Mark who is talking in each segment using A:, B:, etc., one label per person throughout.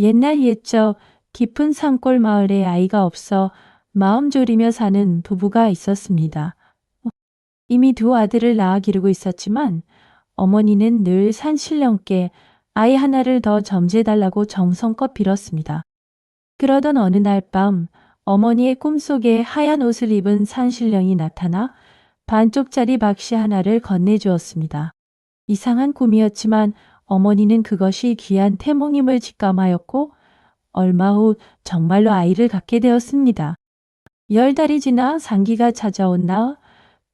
A: 옛날 옛적 깊은 산골 마을에 아이가 없어 마음 졸이며 사는 부부가 있었습니다. 이미 두 아들을 낳아 기르고 있었지만 어머니는 늘 산신령께 아이 하나를 더 점지해달라고 정성껏 빌었습니다. 그러던 어느 날 밤 어머니의 꿈속에 하얀 옷을 입은 산신령이 나타나 반쪽짜리 박씨 하나를 건네주었습니다. 이상한 꿈이었지만 어머니는 그것이 귀한 태몽임을 직감하였고 얼마 후 정말로 아이를 갖게 되었습니다. 10달이 지나 상기가 찾아온 날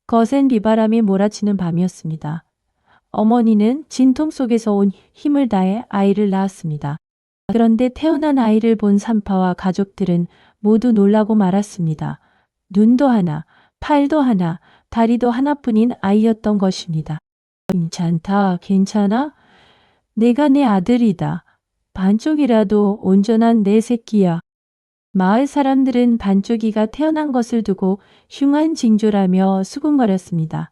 A: 거센 비바람이 몰아치는 밤이었습니다. 어머니는 진통 속에서 온 힘을 다해 아이를 낳았습니다. 그런데 태어난 아이를 본 산파와 가족들은 모두 놀라고 말았습니다. 눈도 하나, 팔도 하나, 다리도 하나뿐인 아이였던 것입니다. 괜찮다, 괜찮아? 내가 내 아들이다. 반쪽이라도 온전한 내 새끼야. 마을 사람들은 반쪽이가 태어난 것을 두고 흉한 징조라며 수군거렸습니다.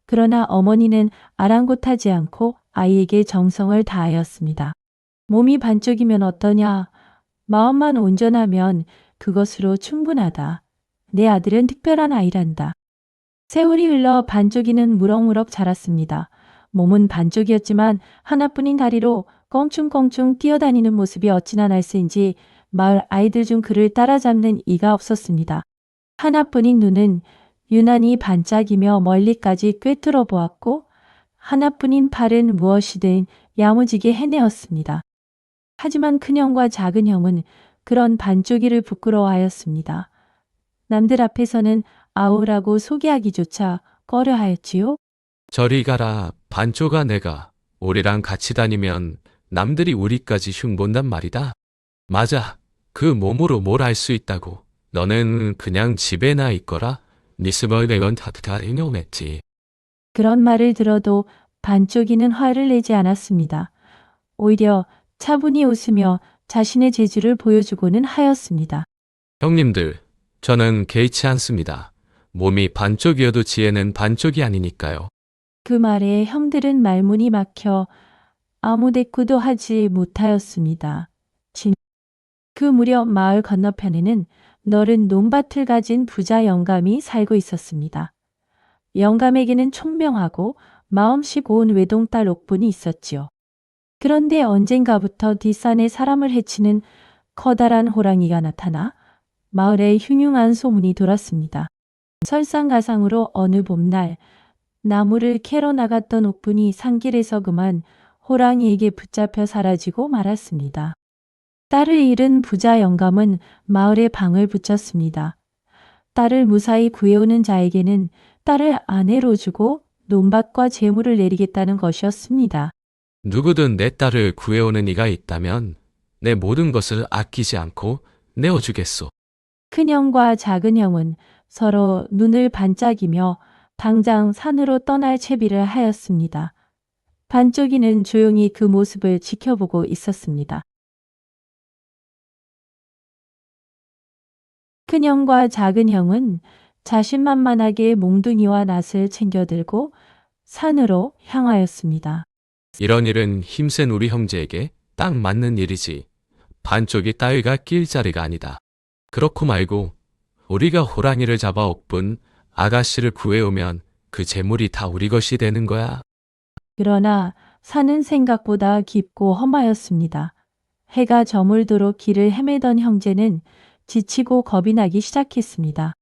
A: 그러나 어머니는 아랑곳하지 않고 아이에게 정성을 다하였습니다. 몸이 반쪽이면 어떠냐? 마음만 온전하면 그것으로 충분하다. 내 아들은 특별한 아이란다. 세월이 흘러 반쪽이는 무럭무럭 자랐습니다. 몸은 반쪽이었지만 하나뿐인 다리로 껑충껑충 뛰어다니는 모습이 어찌나 날쌘지 마을 아이들 중 그를 따라잡는 이가 없었습니다. 하나뿐인 눈은 유난히 반짝이며 멀리까지 꿰뚫어 보았고 하나뿐인 팔은 무엇이든 야무지게 해내었습니다. 하지만 큰형과 작은형은 그런 반쪽이를 부끄러워하였습니다. 남들 앞에서는 아우라고 소개하기조차 꺼려하였지요.
B: 저리 가라. 반쪽아, 내가 우리랑 같이 다니면 남들이 우리까지 흉본단 말이다. 맞아. 그 몸으로 뭘 할 수 있다고. 너는 그냥 집에나 있거라. 니스벌레건 타트타리 놈했지.
A: 그런 말을 들어도 반쪽이는 화를 내지 않았습니다. 오히려 차분히 웃으며 자신의 재주를 보여주고는 하였습니다.
B: 형님들, 저는 개의치 않습니다. 몸이 반쪽이어도 지혜는 반쪽이 아니니까요.
A: 그 말에 형들은 말문이 막혀 아무 대꾸도 하지 못하였습니다. 그 무렵 마을 건너편에는 너른 논밭을 가진 부자 영감이 살고 있었습니다. 영감에게는 총명하고 마음씨 고운 외동딸 옥분이 있었지요. 그런데 언젠가부터 뒷산에 사람을 해치는 커다란 호랑이가 나타나 마을에 흉흉한 소문이 돌았습니다. 설상가상으로 어느 봄날 나무를 캐러 나갔던 옥분이 산길에서 그만 호랑이에게 붙잡혀 사라지고 말았습니다. 딸을 잃은 부자 영감은 마을에 방을 붙였습니다. 딸을 무사히 구해오는 자에게는 딸을 아내로 주고 논밭과 재물을 내리겠다는 것이었습니다.
B: 누구든 내 딸을 구해오는 이가 있다면 내 모든 것을 아끼지 않고 내어주겠소.
A: 큰형과 작은형은 서로 눈을 반짝이며 당장 산으로 떠날 채비를 하였습니다. 반쪽이는 조용히 그 모습을 지켜보고 있었습니다. 큰형과 작은형은 자신만만하게 몽둥이와 낫을 챙겨들고 산으로 향하였습니다.
B: 이런 일은 힘센 우리 형제에게 딱 맞는 일이지. 반쪽이 따위가 낄 자리가 아니다. 그렇고 말고 우리가 호랑이를 잡아 옥분 아가씨를 구해오면 그 재물이 다 우리 것이 되는 거야.
A: 그러나 산은 생각보다 깊고 험하였습니다. 해가 저물도록 길을 헤매던 형제는 지치고 겁이 나기 시작했습니다.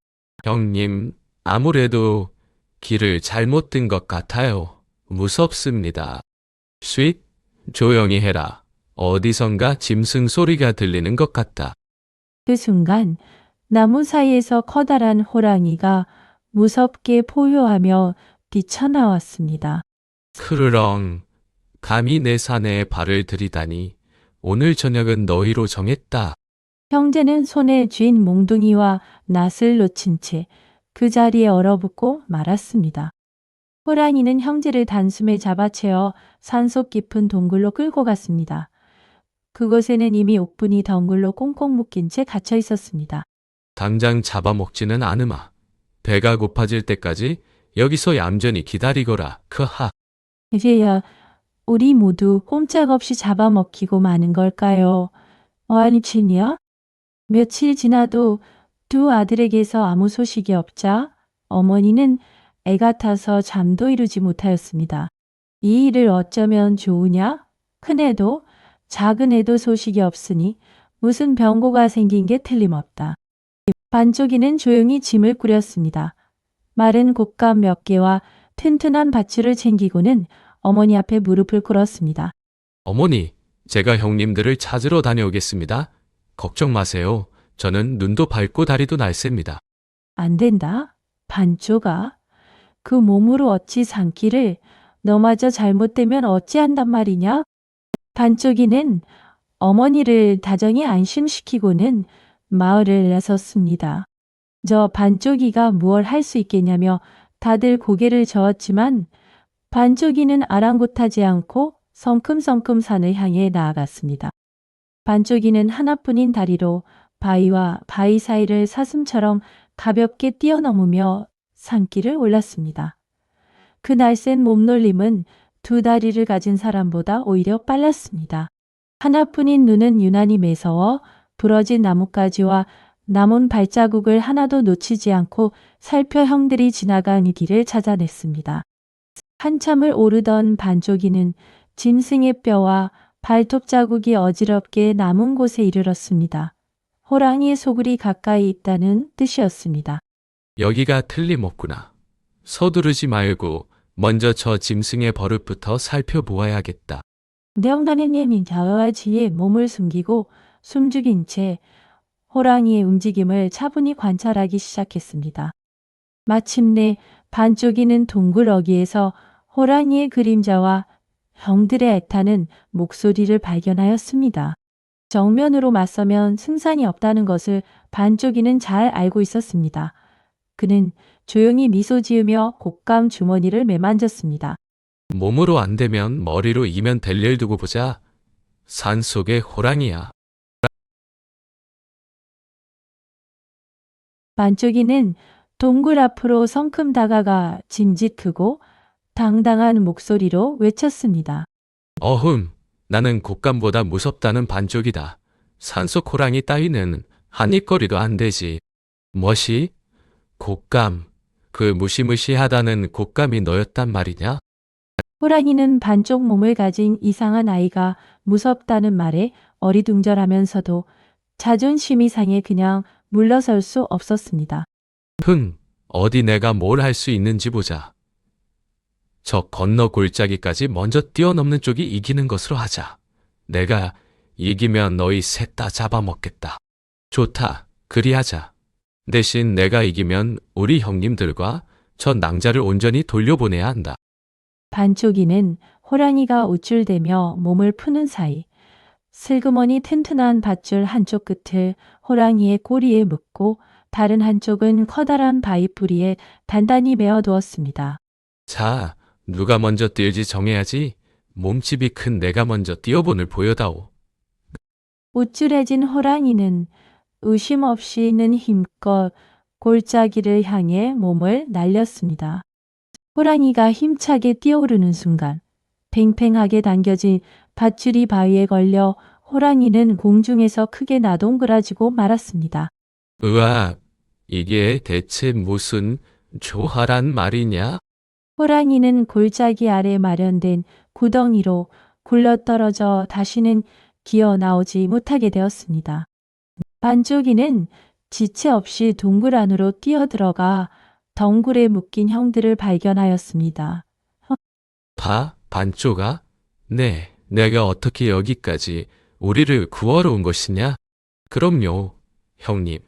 B: 형님, 아무래도 길을 잘못 든 것 같아요. 무섭습니다. 쉿, 조용히 해라. 어디선가 짐승 소리가 들리는 것 같다.
A: 그 순간 나무 사이에서 커다란 호랑이가 무섭게 포효하며 뛰쳐나왔습니다.
B: 크르렁, 감히 내 산에 발을 들이다니. 오늘 저녁은 너희로 정했다.
A: 형제는 손에 쥔 몽둥이와 낫을 놓친 채 그 자리에 얼어붙고 말았습니다. 호랑이는 형제를 단숨에 잡아채어 산속 깊은 동굴로 끌고 갔습니다. 그곳에는 이미 옥분이 덩굴로 꽁꽁 묶인 채 갇혀 있었습니다.
B: 당장 잡아먹지는 않으마. 배가 고파질 때까지 여기서 얌전히 기다리거라. 크하.
A: 이제야 우리 모두 꼼짝없이 잡아먹히고 마는 걸까요? 어안이친이야? 며칠 지나도 두 아들에게서 아무 소식이 없자 어머니는 애가 타서 잠도 이루지 못하였습니다. 이 일을 어쩌면 좋으냐? 큰애도 작은애도 소식이 없으니 무슨 병고가 생긴 게 틀림없다. 반쪽이는 조용히 짐을 꾸렸습니다. 마른 곶감 몇 개와 튼튼한 밧줄을 챙기고는 어머니 앞에 무릎을 꿇었습니다.
B: 어머니, 제가 형님들을 찾으러 다녀오겠습니다. 걱정 마세요. 저는 눈도 밝고 다리도 날쌔입니다.
A: 안 된다. 반쪽아. 그 몸으로 어찌 산길을 너마저 잘못되면 어찌한단 말이냐? 반쪽이는 어머니를 다정히 안심시키고는 마을을 나섰습니다. 저 반쪽이가 무얼 할 수 있겠냐며 다들 고개를 저었지만 반쪽이는 아랑곳하지 않고 성큼성큼 산을 향해 나아갔습니다. 반쪽이는 하나뿐인 다리로 바위와 바위 사이를 사슴처럼 가볍게 뛰어넘으며 산길을 올랐습니다. 그 날쌘 몸놀림은 두 다리를 가진 사람보다 오히려 빨랐습니다. 하나뿐인 눈은 유난히 매서워 부러진 나뭇가지와 남은 발자국을 하나도 놓치지 않고 살펴 형들이 지나간 길을 찾아냈습니다. 한참을 오르던 반쪽이는 짐승의 뼈와 발톱 자국이 어지럽게 남은 곳에 이르렀습니다. 호랑이의 소굴이 가까이 있다는 뜻이었습니다.
B: 여기가 틀림없구나. 서두르지 말고 먼저 저 짐승의 버릇부터 살펴보아야겠다.
A: 명단의님이 자와지에 몸을 숨기고 숨죽인 채 호랑이의 움직임을 차분히 관찰하기 시작했습니다. 마침내 반쪽이는 동굴어귀에서 호랑이의 그림자와 형들의 애타는 목소리를 발견하였습니다. 정면으로 맞서면 승산이 없다는 것을 반쪽이는 잘 알고 있었습니다. 그는 조용히 미소 지으며 곶감 주머니를 매만졌습니다.
B: 몸으로 안 되면 머리로 이면 될 일 두고 보자. 산속의 호랑이야.
A: 반쪽이는 동굴 앞으로 성큼 다가가 짐짓 크고 당당한 목소리로 외쳤습니다.
B: 어흠, 나는 곶감보다 무섭다는 반쪽이다. 산속 호랑이 따위는 한입거리도 안 되지. 뭐시? 곶감. 그 무시무시하다는 곶감이 너였단 말이냐?
A: 호랑이는 반쪽 몸을 가진 이상한 아이가 무섭다는 말에 어리둥절하면서도 자존심이 상해 그냥 물러설 수 없었습니다.
B: 흥, 어디 내가 뭘 할 수 있는지 보자. 저 건너 골짜기까지 먼저 뛰어넘는 쪽이 이기는 것으로 하자. 내가 이기면 너희 셋 다 잡아먹겠다. 좋다, 그리하자. 대신 내가 이기면 우리 형님들과 저 낭자를 온전히 돌려보내야 한다.
A: 반쪽이는 호랑이가 우쭐대며 몸을 푸는 사이 슬그머니 튼튼한 밧줄 한쪽 끝을 호랑이의 꼬리에 묶고 다른 한쪽은 커다란 바위뿌리에 단단히 메어두었습니다.
B: 자, 누가 먼저 뛸지 정해야지. 몸집이 큰 내가 먼저 뛰어본을 보여다오.
A: 우쭐해진 호랑이는 의심 없이는 힘껏 골짜기를 향해 몸을 날렸습니다. 호랑이가 힘차게 뛰어오르는 순간 팽팽하게 당겨진 밧줄이 바위에 걸려 호랑이는 공중에서 크게 나동그라지고 말았습니다.
B: 으아, 이게 대체 무슨 조화란 말이냐?
A: 호랑이는 골짜기 아래 마련된 구덩이로 굴러떨어져 다시는 기어 나오지 못하게 되었습니다. 반쪽이는 지체 없이 동굴 안으로 뛰어들어가 덩굴에 묶인 형들을 발견하였습니다.
B: 반쪽아? 네, 내가 어떻게 여기까지 우리를 구하러 온 것이냐? 그럼요, 형님.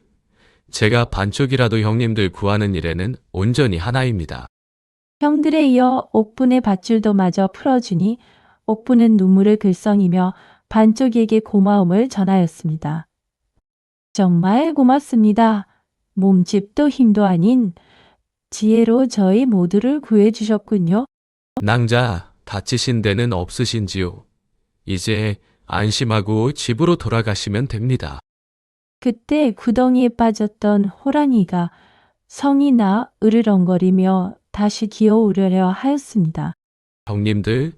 B: 제가 반쪽이라도 형님들 구하는 일에는 온전히 하나입니다.
A: 형들에 이어 옥분의 밧줄도 마저 풀어주니 옥분은 눈물을 글썽이며 반쪽에게 고마움을 전하였습니다. 정말 고맙습니다. 몸집도 힘도 아닌 지혜로 저희 모두를 구해주셨군요.
B: 낭자, 다치신 데는 없으신지요? 이제 안심하고 집으로 돌아가시면 됩니다.
A: 그때 구덩이에 빠졌던 호랑이가 성이 나 으르렁거리며 다시 기어오르려 하였습니다.
B: 형님들,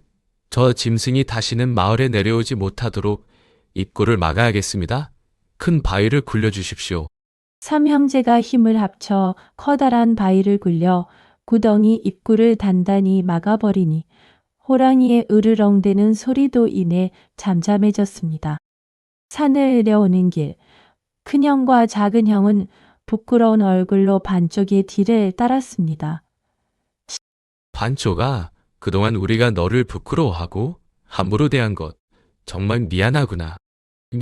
B: 저 짐승이 다시는 마을에 내려오지 못하도록 입구를 막아야겠습니다. 큰 바위를 굴려주십시오.
A: 삼형제가 힘을 합쳐 커다란 바위를 굴려 구덩이 입구를 단단히 막아버리니 호랑이의 으르렁대는 소리도 이내 잠잠해졌습니다. 산을 내려오는 길, 큰형과 작은형은 부끄러운 얼굴로 반쪽의 뒤를 따랐습니다.
B: 반쪽아, 그동안 우리가 너를 부끄러워하고 함부로 대한 것 정말 미안하구나.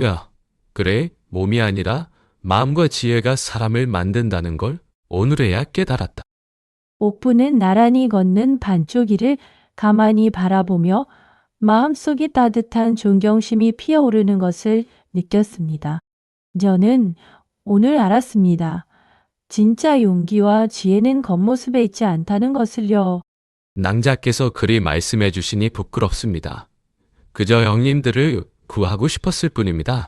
B: 야, 그래, 몸이 아니라 마음과 지혜가 사람을 만든다는 걸 오늘에야 깨달았다.
A: 옥부는 나란히 걷는 반쪽이를 가만히 바라보며 마음속에 따뜻한 존경심이 피어오르는 것을 느꼈습니다. 저는 오늘 알았습니다. 진짜 용기와 지혜는 겉모습에 있지 않다는 것을요.
B: 낭자께서 그리 말씀해 주시니 부끄럽습니다. 그저 형님들을 구하고 싶었을 뿐입니다.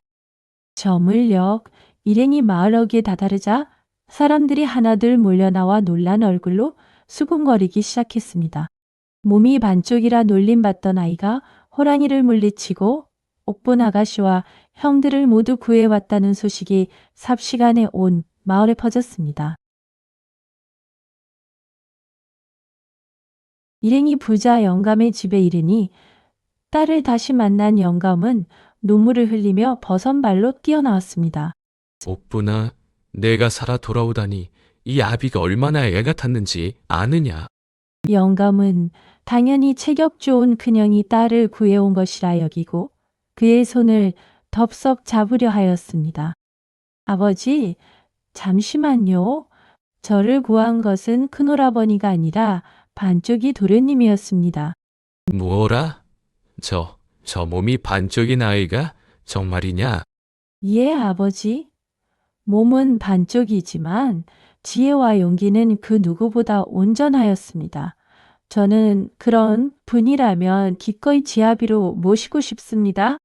A: 저물녘 일행이 마을역에 다다르자 사람들이 하나둘 몰려나와 놀란 얼굴로 수군거리기 시작했습니다. 몸이 반쪽이라 놀림받던 아이가 호랑이를 물리치고 옥본 아가씨와 형들을 모두 구해왔다는 소식이 삽시간에 온 마을에 퍼졌습니다. 일행이 부자 영감의 집에 이르니 딸을 다시 만난 영감은 눈물을 흘리며 버선발로 뛰어나왔습니다.
B: 옥부나, 내가 살아 돌아오다니 이 아비가 얼마나 애 같았는지 아느냐?
A: 영감은 당연히 체격 좋은 큰형이 딸을 구해온 것이라 여기고 그의 손을 덥석 잡으려 하였습니다. 아버지, 잠시만요. 저를 구한 것은 큰오라버니가 아니라 반쪽이 도련님이었습니다.
B: 뭐라? 저 몸이 반쪽인 아이가 정말이냐?
A: 예, 아버지. 몸은 반쪽이지만 지혜와 용기는 그 누구보다 온전하였습니다. 저는 그런 분이라면 기꺼이 지아비로 모시고 싶습니다.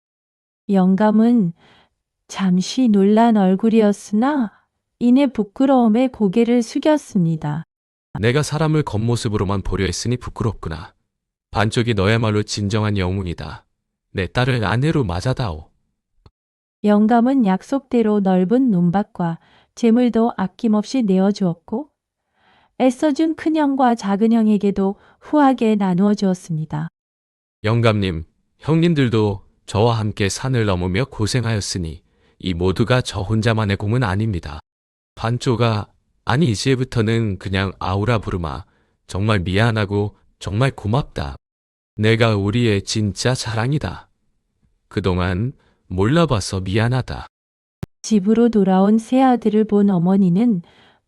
A: 영감은 잠시 놀란 얼굴이었으나 이내 부끄러움에 고개를 숙였습니다.
B: 내가 사람을 겉모습으로만 보려 했으니 부끄럽구나. 반쪽이 너야말로 진정한 영웅이다. 내 딸을 아내로 맞아다오.
A: 영감은 약속대로 넓은 논밭과 재물도 아낌없이 내어주었고 애써준 큰형과 작은형에게도 후하게 나누어 주었습니다.
B: 영감님, 형님들도 저와 함께 산을 넘으며 고생하였으니 이 모두가 저 혼자만의 공은 아닙니다. 반쪽아, 아니 이제부터는 그냥 아우라 부르마. 정말 미안하고 정말 고맙다. 내가 우리의 진짜 자랑이다. 그동안 몰라봐서 미안하다.
A: 집으로 돌아온 새 아들을 본 어머니는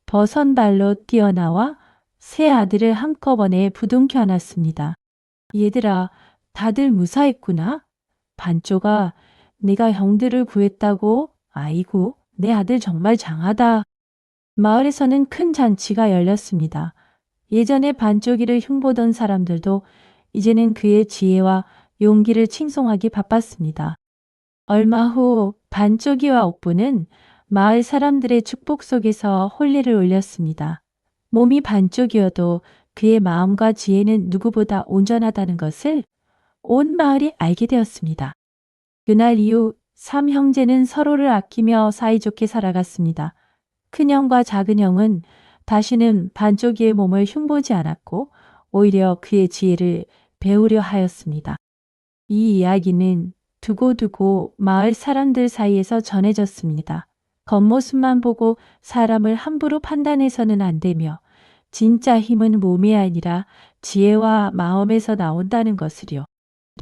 A: 버선발로 뛰어나와 새 아들을 한꺼번에 부둥켜 안았습니다. 얘들아, 다들 무사했구나. 반쪽아, 내가 형들을 구했다고? 아이고, 내 아들 정말 장하다. 마을에서는 큰 잔치가 열렸습니다. 예전에 반쪽이를 흉보던 사람들도 이제는 그의 지혜와 용기를 칭송하기 바빴습니다. 얼마 후 반쪽이와 옥부는 마을 사람들의 축복 속에서 혼례를 올렸습니다. 몸이 반쪽이어도 그의 마음과 지혜는 누구보다 온전하다는 것을 온 마을이 알게 되었습니다. 그날 이후 삼형제는 서로를 아끼며 사이좋게 살아갔습니다. 큰형과 작은형은 다시는 반쪽이의 몸을 흉보지 않았고 오히려 그의 지혜를 배우려 하였습니다. 이 이야기는 두고두고 마을 사람들 사이에서 전해졌습니다. 겉모습만 보고 사람을 함부로 판단해서는 안 되며 진짜 힘은 몸이 아니라 지혜와 마음에서 나온다는 것을요.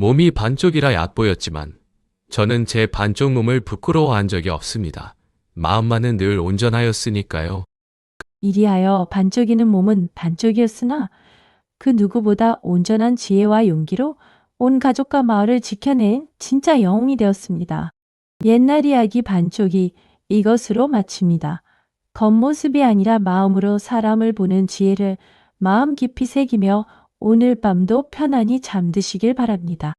B: 몸이 반쪽이라 얕보였지만 저는 제 반쪽 몸을 부끄러워한 적이 없습니다. 마음만은 늘 온전하였으니까요.
A: 이리하여 반쪽이는 몸은 반쪽이었으나 그 누구보다 온전한 지혜와 용기로 온 가족과 마을을 지켜낸 진짜 영웅이 되었습니다. 옛날 이야기 반쪽이 이것으로 마칩니다. 겉모습이 아니라 마음으로 사람을 보는 지혜를 마음 깊이 새기며 오늘 밤도 편안히 잠드시길 바랍니다.